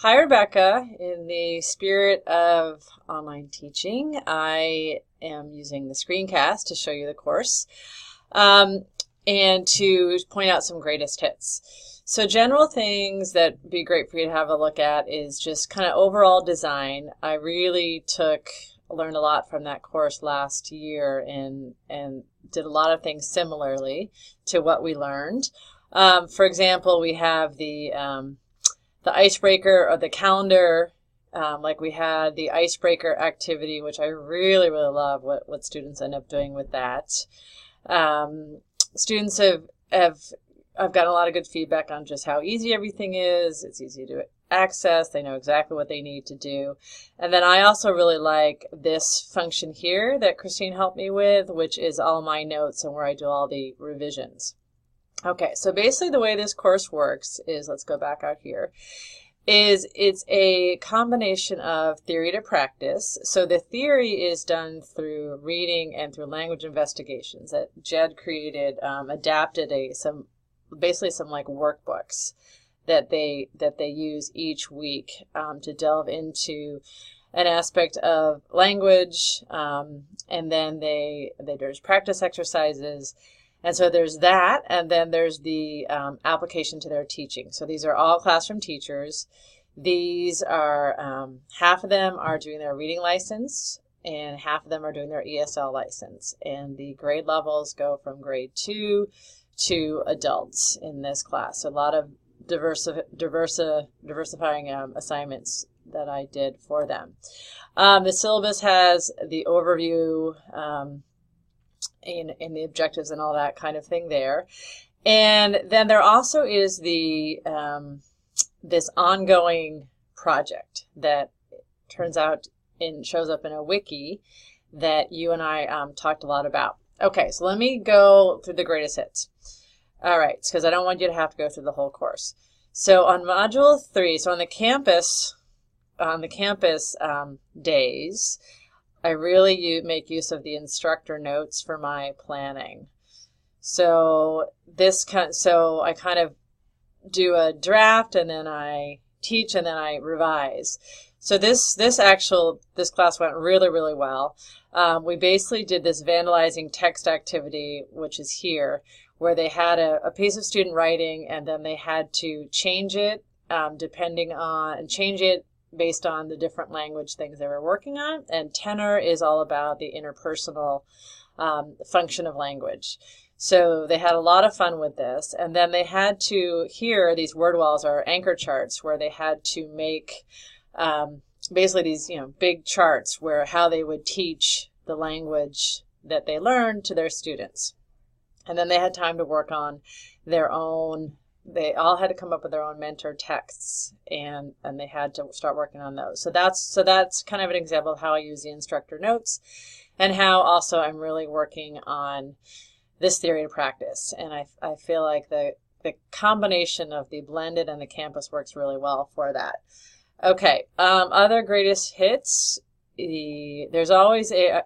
Hi, Rebecca. In the spirit of online teaching, I am using the screencast to show you the course and to point out some greatest hits. So general things that would be great for you to have a look at is just kind of overall design. I really learned a lot from that course last year and did a lot of things similarly to what we learned. For example, we have the icebreaker or the calendar, like we had the icebreaker activity, which I really love what students end up doing with that. Students I've gotten a lot of good feedback on just how easy everything is. It's easy to access. They know exactly what they need to do. And then I also really like this function here that Christine helped me with, which is all my notes and where I do all the revisions. Okay, so basically the way this course works is, let's go back out here, it's a combination of theory to practice. So the theory is done through reading and through language investigations that Jed created, adapted basically some like workbooks that they use each week to delve into an aspect of language, and then there's practice exercises. And so there's that, and then there's the application to their teaching. So these are all classroom teachers. These are, half of them are doing their reading license, and half of them are doing their ESL license. And the grade levels go from grade 2 to adults in this class. So a lot of diversifying assignments that I did for them. The syllabus has the overview, in the objectives and all that kind of thing there. And then there also is the this ongoing project that turns out shows up in a wiki that you and I talked a lot about. Okay, so let me go through the greatest hits. All right, because I don't want you to have to go through the whole course. So on module 3, so on the campus days, I really make use of the instructor notes for my planning. So I kind of do a draft, and then I teach, and then I revise. So this class went really well. We basically did this vandalizing text activity, which is here, where they had a piece of student writing, and then they had to change it based on the different language things they were working on. And tenor is all about the interpersonal function of language. So they had a lot of fun with this. And then they had to, here, these word walls are anchor charts where they had to make basically these big charts where how they would teach the language that they learned to their students. And then they had time to work on their own. They all had to come up with their own mentor texts, and they had to start working on those. So that's kind of an example of how I use the instructor notes, and how also I'm really working on this theory to practice. And I feel like the combination of the blended and the campus works really well for that. Okay, other greatest hits. There's always a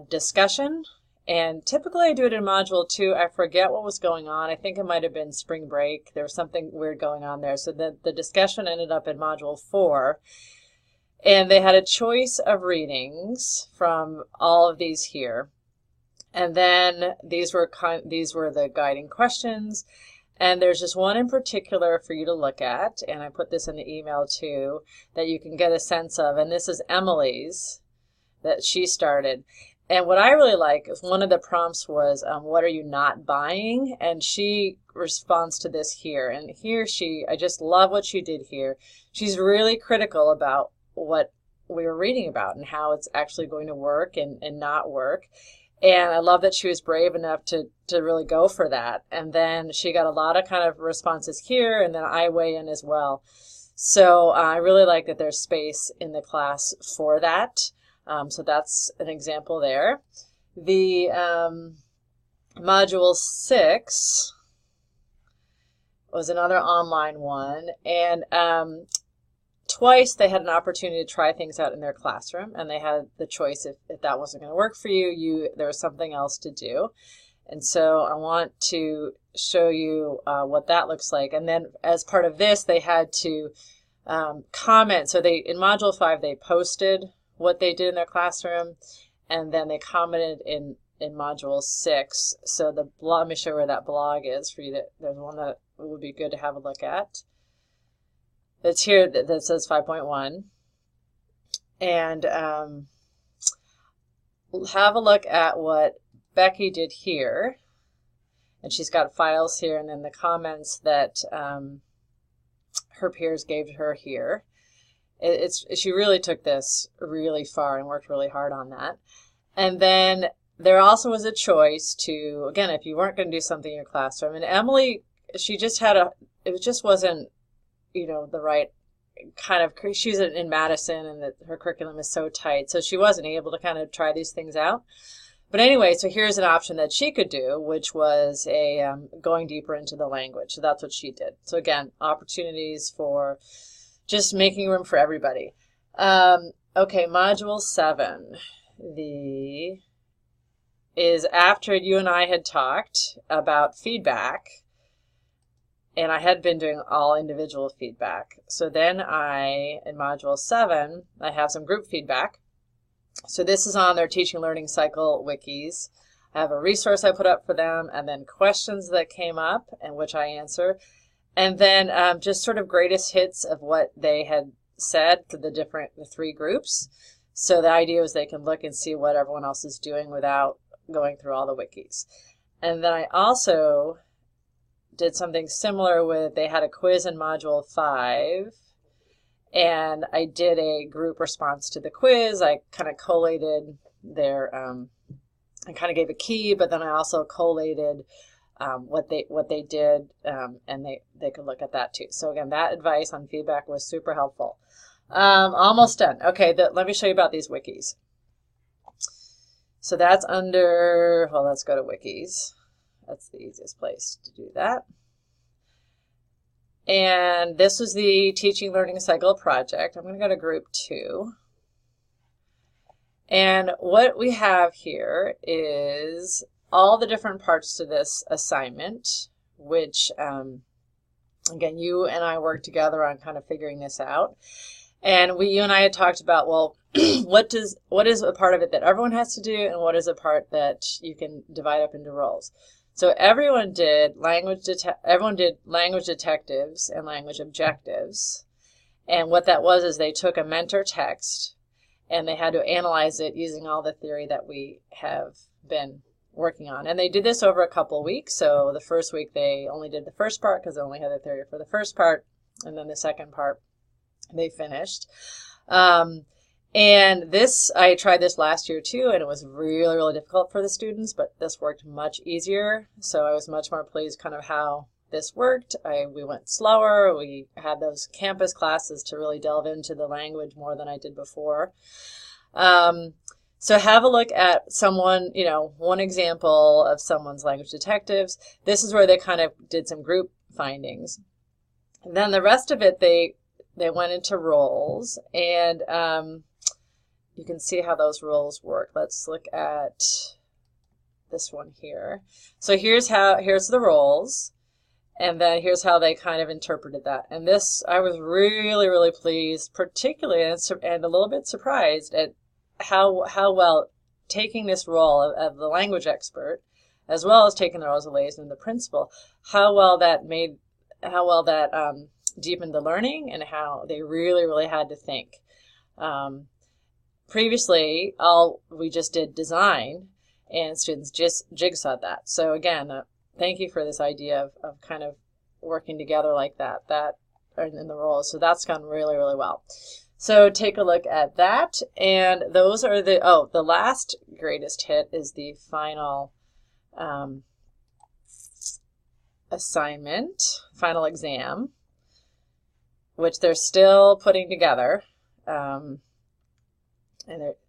discussion. And typically I do it in module 2. I forget what was going on. I think it might have been spring break. There was something weird going on there. So the discussion ended up in module 4. And they had a choice of readings from all of these here. And then these were the guiding questions. And there's just one in particular for you to look at. And I put this in the email too, that you can get a sense of. And this is Emily's that she started. And what I really like is one of the prompts was, what are you not buying? And she responds to this here. And here I just love what she did here. She's really critical about what we were reading about and how it's actually going to work and not work. And I love that she was brave enough to really go for that. And then she got a lot of kind of responses here, and then I weigh in as well. So I really like that there's space in the class for that. So that's an example there. The module 6 was another online one, and twice they had an opportunity to try things out in their classroom, and they had the choice if that wasn't going to work for you, there was something else to do. And so I want to show you what that looks like. And then as part of this, they had to comment. So in Module 5, they posted what they did in their classroom, and then they commented in Module 6. So the blog, let me show you where that blog is for you. There's one that would be good to have a look at. It's here that says 5.1. And have a look at what Becky did here. And she's got files here, and then the comments that her peers gave to her here. She really took this really far and worked really hard on that. And then there also was a choice to, again, if you weren't going to do something in your classroom, and Emily, she just had it just wasn't, the right kind of, she's in Madison, and her curriculum is so tight, so she wasn't able to kind of try these things out. But anyway, so here's an option that she could do, which was going deeper into the language. So that's what she did. So again, opportunities for just making room for everybody. Okay, Module 7 is after you and I had talked about feedback, and I had been doing all individual feedback. So then in Module 7, I have some group feedback. So this is on their teaching learning cycle wikis. I have a resource I put up for them, and then questions that came up and which I answer. And then just sort of greatest hits of what they had said to the 3 groups. So the idea was they can look and see what everyone else is doing without going through all the wikis. And then I also did something similar with, they had a quiz in Module 5. And I did a group response to the quiz. I kind of collated their, I kind of gave a key, but then I also collated what they did, and they could look at that too. So again, that advice on feedback was super helpful. Almost done. Okay, let me show you about these wikis. So that's under, well, let's go to wikis. That's the easiest place to do that. And this was the Teaching Learning Cycle project. I'm going to go to group 2. And what we have here is all the different parts to this assignment, which, again, you and I worked together on kind of figuring this out. And you and I had talked about, well, what is a part of it that everyone has to do, and what is a part that you can divide up into roles. So everyone did language detectives and language objectives. And what that was is they took a mentor text and they had to analyze it using all the theory that we have been working on. And they did this over a couple of weeks. So the first week they only did the first part because they only had the theory for the first part. And then the second part they finished. And I tried this last year too, and it was really, really difficult for the students, but this worked much easier. So I was much more pleased kind of how this worked. We went slower. We had those campus classes to really delve into the language more than I did before. So have a look at someone, one example of someone's language detectives. This is where they kind of did some group findings. And then the rest of it, they went into roles, and you can see how those roles work. Let's look at this one here. So here's the roles, and then here's how they kind of interpreted that. And this, I was really, really pleased, particularly and a little bit surprised at how well taking this role of the language expert, as well as taking the roles of liaison and the principal, how well that deepened the learning, and how they really, really had to think. Previously, we just did design, and students just jigsawed that. So again, thank you for this idea of kind of working together like that in the roles. So that's gone really, really well. So take a look at that, and those are the last greatest hit is the final assignment, final exam, which they're still putting together.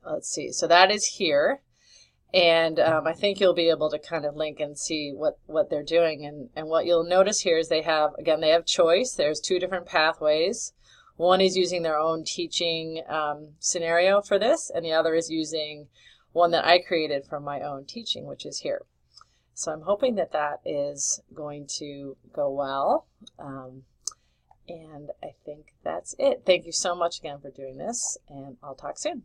Let's see, so that is here, and I think you'll be able to kind of link and see what they're doing, and what you'll notice here is they have choice. There's 2 different pathways. One is using their own teaching scenario for this, and the other is using one that I created from my own teaching, which is here. So I'm hoping that is going to go well. And I think that's it. Thank you so much again for doing this, and I'll talk soon.